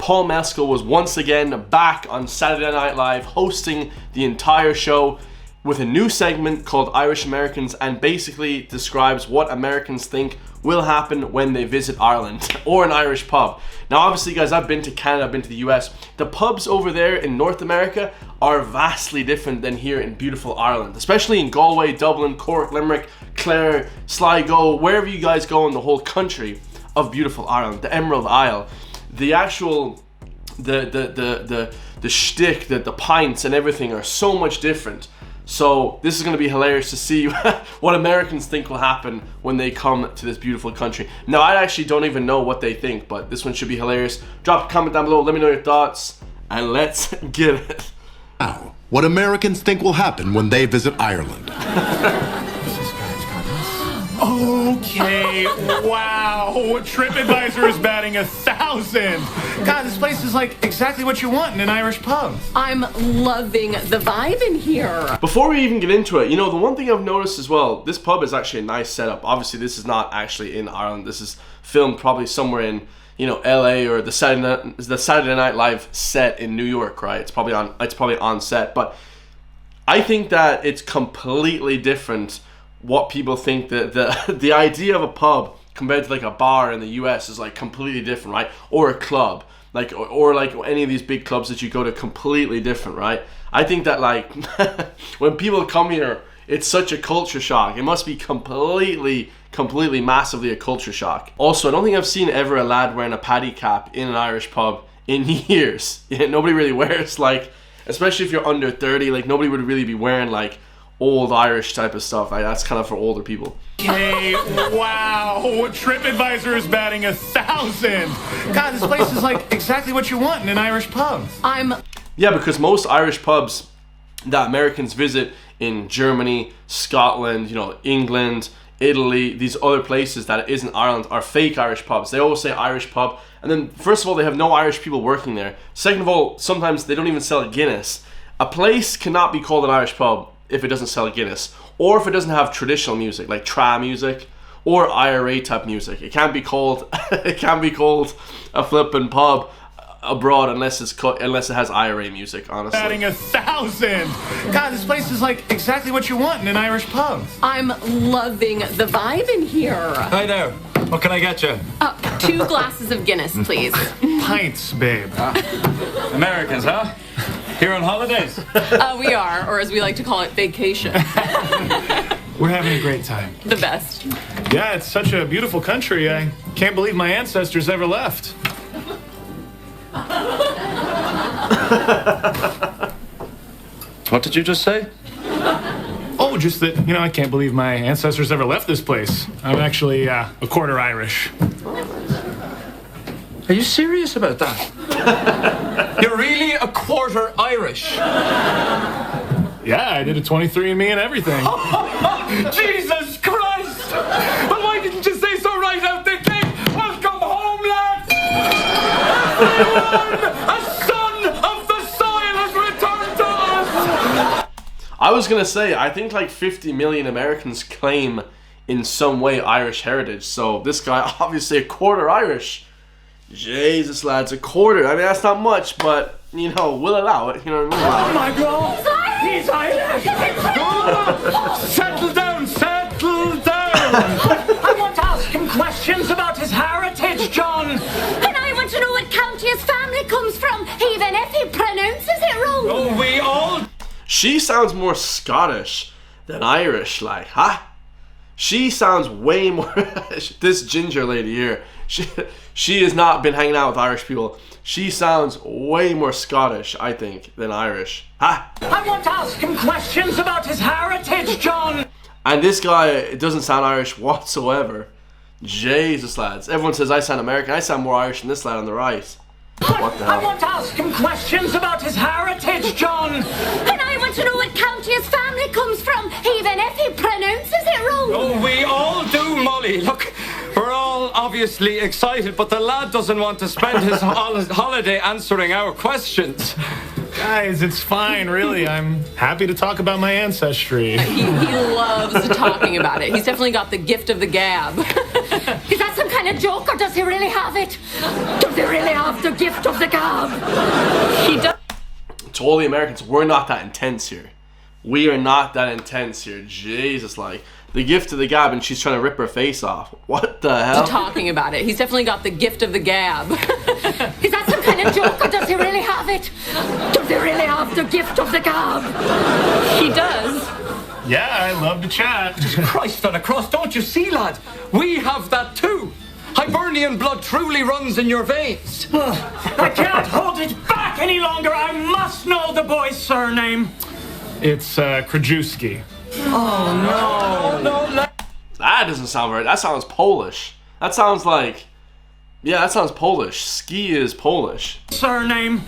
Paul Mescal was once again back on Saturday Night Live hosting the entire show with a new segment called Irish Americans, and basically describes what Americans think will happen when they visit Ireland or an Irish pub. Now obviously guys, I've been to Canada, I've been to the US. The pubs over there in North America are vastly different than here in beautiful Ireland, especially in Galway, Dublin, Cork, Limerick, Clare, Sligo, wherever you guys go in the whole country of beautiful Ireland, the Emerald Isle. The actual, the shtick, the pints and everything are so much different. So this is going to be hilarious to see what Americans think will happen when they come to this beautiful country. Now, I actually don't even know what they think, but this one should be hilarious. Drop a comment down below, let me know your thoughts, and let's get it. Now, what Americans think will happen when they visit Ireland. Okay, wow, TripAdvisor is batting 1,000. God, this place is like exactly what you want in an Irish pub. I'm loving the vibe in here. Before we even get into it, you know, the one thing I've noticed as well, this pub is actually a nice setup. Obviously, this is not actually in Ireland. This is filmed probably somewhere in, you know, LA or the Saturday Night Live set in New York, right? It's probably on set, but I think that it's completely different what people think. The idea of a pub compared to like a bar in the US is like completely different, right? Or a club, like or like any of these big clubs that you go to, completely different, right? I think that like when people come here, it's such a culture shock. It must be completely massively a culture shock. Also, I don't think I've seen ever a lad wearing a paddy cap in an Irish pub in years. Yeah, nobody really wears, like, especially if you're under 30, like nobody would really be wearing like old Irish type of stuff. Like, that's kind of for older people. Okay, wow, TripAdvisor is batting 1,000. God, this place is like exactly what you want in an Irish pub. Yeah, because most Irish pubs that Americans visit in Germany, Scotland, you know, England, Italy, these other places that isn't Ireland are fake Irish pubs. They always say Irish pub, and then first of all, they have no Irish people working there. Second of all, sometimes they don't even sell Guinness. A place cannot be called an Irish pub if it doesn't sell Guinness, or if it doesn't have traditional music like tra music or IRA type music. It can't be called a flippin' pub abroad unless it has IRA music, honestly. Batting 1,000. God, this place is like exactly what you want in an Irish pub. I'm loving the vibe in here. Hi there. What can I get you? 2 glasses of Guinness, please. Pints, babe. Americans, huh? Here on holidays? We are, or as we like to call it, vacation. We're having a great time. The best. Yeah, it's such a beautiful country. I can't believe my ancestors ever left. What did you just say? Oh, just that, you know, I can't believe my ancestors ever left this place. I'm actually a quarter Irish. Are you serious about that? You're really a quarter Irish? Yeah, I did a 23andMe and everything. Jesus Christ! Well, why didn't you say so right out the gate? Welcome home, lads! Everyone! A son of the soil has returned to us! I was gonna say, I think like 50 million Americans claim in some way Irish heritage, so this guy obviously a quarter Irish. Jesus, lads, a quarter. I mean, that's not much, but, you know, we'll allow it. You know what I mean? Oh my God! He's Irish! Settle down, settle down! I want to ask him questions about his heritage, John. And I want to know what county his family comes from, even if he pronounces it wrong. Oh, we all... She sounds more Scottish than Irish, like, huh? She sounds way more... This ginger lady here, she has not been hanging out with Irish people. She sounds way more Scottish, I think, than Irish. Ha! I want to ask him questions about his heritage, John. And this guy doesn't sound Irish whatsoever. Jesus, lads. Everyone says I sound American. I sound more Irish than this lad on the right. What the hell? I want to ask him questions about his heritage, John. And I want to know what county his family comes from, even if he pronounces it wrong. Oh, we all do, Molly. Look, we're all obviously excited, but the lad doesn't want to spend his holiday answering our questions. Guys, it's fine, really. I'm happy to talk about my ancestry. He loves talking about it. He's definitely got the gift of the gab. Is that some kind kind of joke, or does he really have it? Does he really have the gift of the gab? He does. To all the Americans, we're not that intense here. We are not that intense here. Jesus, like, the gift of the gab, and she's trying to rip her face off. What the hell? Talking about it. He's definitely got the gift of the gab. Is that some kind of joke, or does he really have it? Does he really have the gift of the gab? He does. Yeah, I love to chat. Christ on a cross, don't you see, lad? We have that too. Hibernian blood truly runs in your veins. I can't hold it back any longer. I must know the boy's surname. It's Krajewski. That doesn't sound right. That sounds Polish. That sounds like... Yeah, that sounds Polish. Ski is Polish. Surname.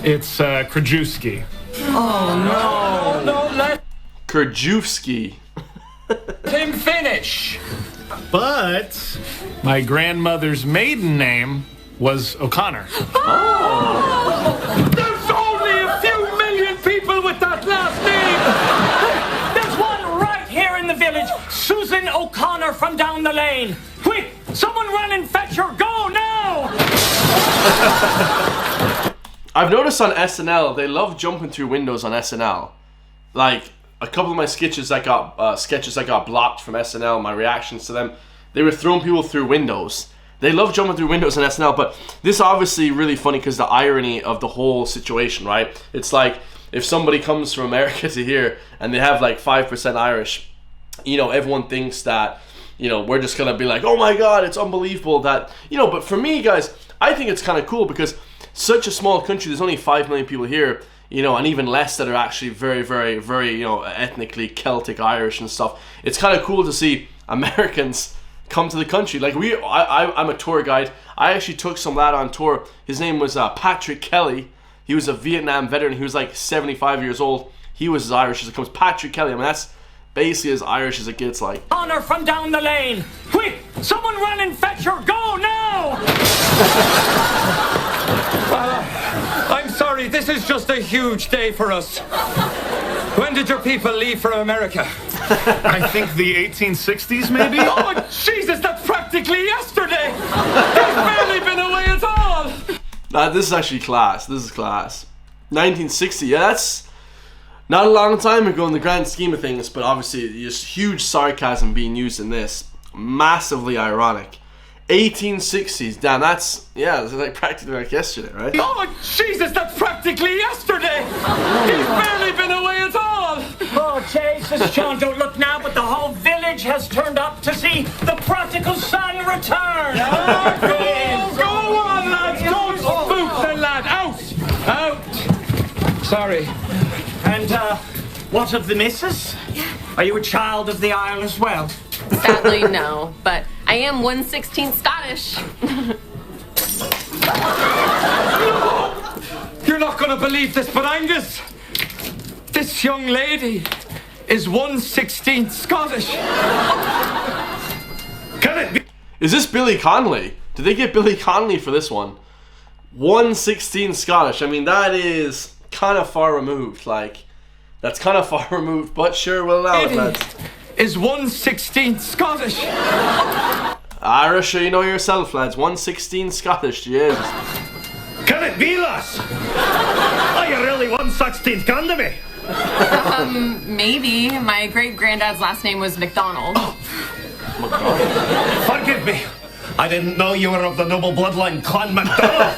It's Krajewski. Krajewski. Him finish. But my grandmother's maiden name was O'Connor. There's only a few million people with that last name. There's one right here in the village. Susan O'Connor from down the lane. Quick, someone run and fetch her. Go now! I've noticed on SNL, they love jumping through windows on SNL. Like, a couple of my sketches that got blocked from SNL, my reactions to them, they were throwing people through windows. They love jumping through windows on SNL, but this is obviously really funny because the irony of the whole situation, right? It's like, if somebody comes from America to here and they have like 5% Irish, you know, everyone thinks that, you know, we're just gonna be like, oh my god, it's unbelievable that, you know, but for me, guys, I think it's kind of cool because such a small country, there's only 5 million people here, you know, and even less that are actually very, very, very, you know, ethnically Celtic Irish and stuff. It's kind of cool to see Americans come to the country. Like, I'm a tour guide. I actually took some lad on tour. His name was Patrick Kelly. He was a Vietnam veteran. He was like 75 years old. He was as Irish as it comes. Patrick Kelly. I mean, that's basically as Irish as it gets, like. Honor from down the lane. Quick, someone run and fetch her. Go now! I'm sorry, this is just a huge day for us. When did your people leave for America? I think the 1860s, maybe? Oh, Jesus, that's practically yesterday! They've barely been away at all! This is actually class. This is class. 1960, yeah, that's not a long time ago in the grand scheme of things, but obviously there's huge sarcasm being used in this. Massively ironic. 1860s, damn, that's like practically like yesterday, right? Oh, Jesus, that's practically yesterday! He's barely been away at all! Oh, Jesus, John, don't look now, but the whole village has turned up to see the prodigal son return. Go on, lads, don't spook the lad! Out! Sorry. And, what of the missus? Are you a child of the Isle as well? Sadly, no. But I am 1/16 Scottish. You're not gonna believe this, but Angus, this young lady is 1/16 Scottish. Can it be? Is this Billy Connolly? Did they get Billy Connolly for this one? 1/16 Scottish. I mean, that is kind of far removed. Like, that's kind of far removed, but sure, we'll allow it, lads. Is 1/16 Scottish. Irish, you know yourself, lads. 1/16 Scottish, Jesus. Can it be, lass? Are you really 1/16 can to me? Maybe. My great-granddad's last name was McDonald. Forgive me. I didn't know you were of the noble bloodline Clan MacDonald.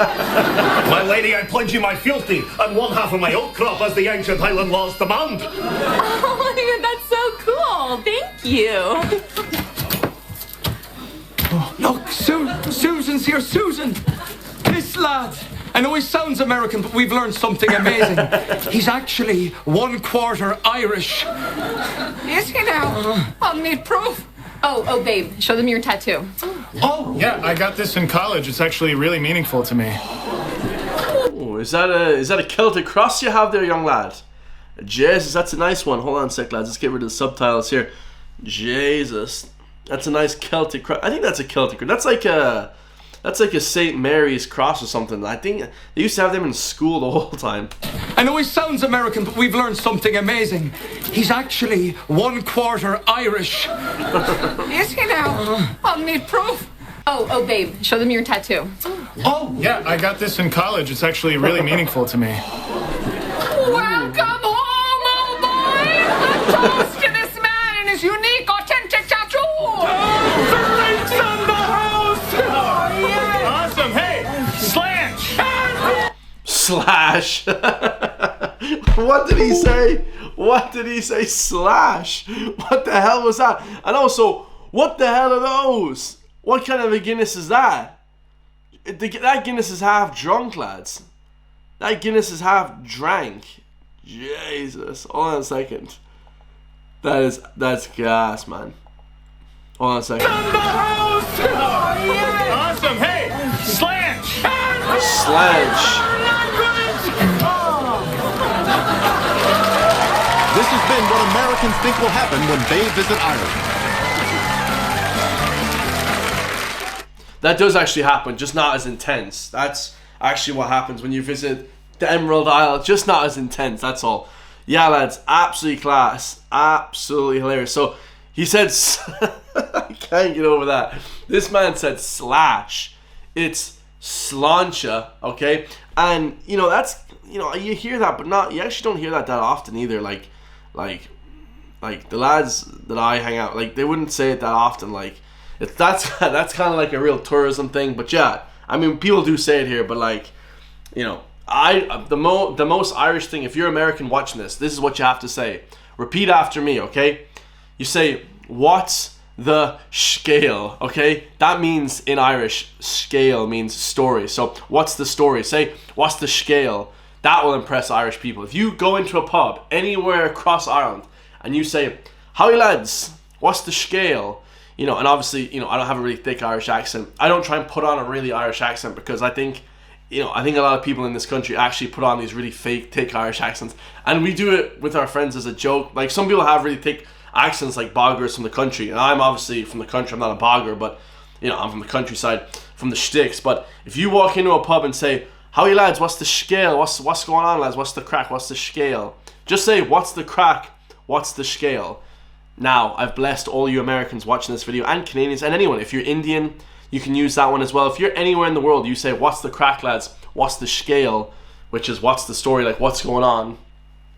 My lady, I pledge you my fealty and one half of my oak crop as the ancient Highland laws demand. Oh, that's so cool. Thank you. Look, Susan's here. Susan! This lad! I know he sounds American, but we've learned something amazing. He's actually 1/4 Irish. Is he now? I'll need proof. Oh, babe, show them your tattoo. Oh, yeah, I got this in college. It's actually really meaningful to me. Oh, is that a Celtic cross you have there, young lad? Jesus, that's a nice one. Hold on a sec, lads. Let's get rid of the subtitles here. Jesus, that's a nice Celtic cross. I think that's a Celtic cross. That's like a St. Mary's cross or something. I think they used to have them in school the whole time. I know he sounds American, but we've learned something amazing. He's actually 1/4 Irish. Is he now? I'll need proof. Oh, babe, show them your tattoo. Oh, yeah, I got this in college. It's actually really meaningful to me. Welcome home, old boy! A toast to this man and his unique, authentic tattoo! Awesome. Hey, Slash! Slash. What did he say? What did he say? Slash. What the hell was that? And also, what the hell are those? What kind of a Guinness is that? That Guinness is half drunk, lads. That Guinness is half drank. Jesus. Hold on a second. That's gas, man. Hold on a second. Awesome. Hey, Slash! Sledge. This has been what Americans think will happen when they visit Ireland. That does actually happen, just not as intense. That's actually what happens when you visit the Emerald Isle. Just not as intense, that's all. Yeah, lads, absolutely class. Absolutely hilarious. So, he said... I can't get over that. This man said slash. It's slancha, okay? And, you know, that's... You know, you hear that, but not... You actually don't hear that often either. Like the lads that I hang out... Like, they wouldn't say it that often, like... That's kind of like a real tourism thing, but yeah, I mean, people do say it here, but like, you know, the most Irish thing, if you're American watching this is what you have to say. Repeat after me, okay? You say, what's the scale, okay? That means, in Irish, scale means story. So, what's the story? Say, what's the scale? That will impress Irish people. If you go into a pub anywhere across Ireland and you say, howdy lads, what's the scale? You know, and obviously, you know, I don't have a really thick Irish accent. I don't try and put on a really Irish accent because I think, you know, I think a lot of people in this country actually put on these really fake, thick Irish accents. And we do it with our friends as a joke. Like, some people have really thick accents like boggers from the country. And I'm obviously from the country. I'm not a bogger, but, you know, I'm from the countryside, from the sticks. But if you walk into a pub and say, howdy lads, what's the scale? What's going on, lads? What's the crack? What's the scale? Just say, what's the crack? What's the scale? Now, I've blessed all you Americans watching this video, and Canadians, and anyone. If you're Indian, you can use that one as well. If you're anywhere in the world, you say, what's the crack, lads? What's the scale? Which is, what's the story? Like, what's going on?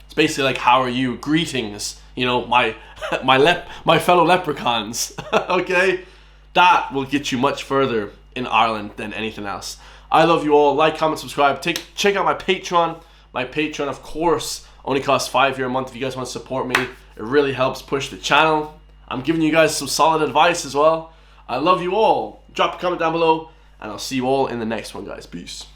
It's basically like, how are you? Greetings, you know, my fellow leprechauns, okay? That will get you much further in Ireland than anything else. I love you all. Like, comment, subscribe. Check out my Patreon. My Patreon, of course, only costs €5 a month if you guys want to support me. It really helps push the channel. I'm giving you guys some solid advice as well. I love you all. Drop a comment down below, and I'll see you all in the next one, guys. Peace.